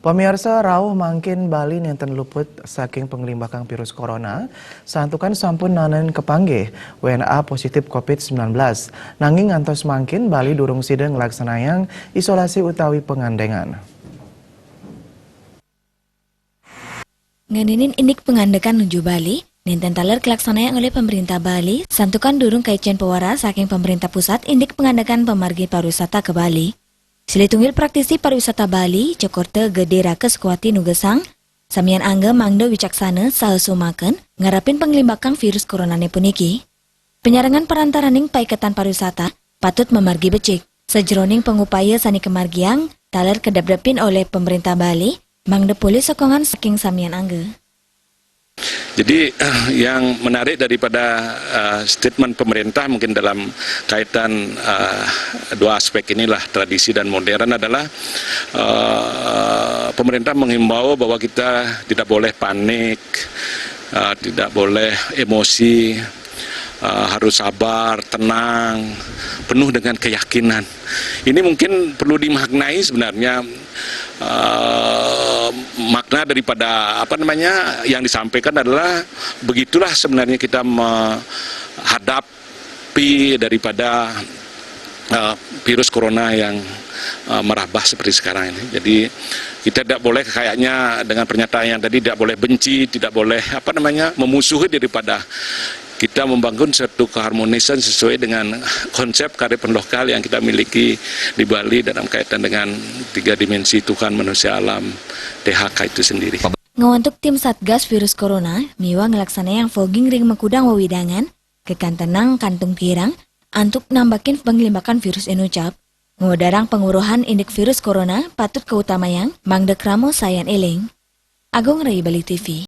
Pemirsa rawuh mangkin Bali nenten luput saking penglimbakang virus corona, santukan sampun nanen kepanggih WNA positif COVID-19. Nanging ngantos mangkin Bali durung sideng nglaksanayang isolasi utawi pengandengan. Nganinin indik pengandekan nuju Bali, nenten taler kelaksanaan oleh pemerintah Bali, santukan durung kaitjen pewara saking pemerintah pusat indik pengandekan pemargi pariwisata ke Bali. Silitunggil praktisi pariwisata Bali, Cokorte Gede Rakes Kuati Nugesang, samian angge mangdo wicaksana sahesumaken ngarapin penglimbakang virus coronane puniki. Penyarangan perantaraning paiketan pariwisata patut memargi becik, sejroning pengupaya sani kemargiang taler kedap-dapin oleh pemerintah Bali, mangde pulih sokongan saking samian angge. Jadi yang menarik daripada statement pemerintah mungkin dalam kaitan dua aspek inilah tradisi dan modern adalah pemerintah menghimbau bahwa kita tidak boleh panik, tidak boleh emosi, harus sabar, tenang, penuh dengan keyakinan. Ini mungkin perlu dimaknai sebenarnya makna daripada yang disampaikan adalah begitulah sebenarnya kita menghadapi daripada virus corona yang merabah seperti sekarang ini. Jadi kita tidak boleh kayaknya dengan pernyataan yang tadi tidak boleh benci, tidak boleh memusuhi daripada kita membangun satu keharmonisan sesuai dengan konsep kearifan lokal yang kita miliki di Bali dalam kaitan dengan tiga dimensi Tuhan, manusia, alam, THK itu sendiri. Ngawantuk tim Satgas virus corona, miwa ngelaksana yang fogging ring mekudang wawidangan, kekantenang kantung tirang, antuk nambakin penglimbakan virus enucap, ngawadarang penguruhan indik virus corona patut keutamayang, mangdek ramo sayan eling. Agung Rai Bali TV.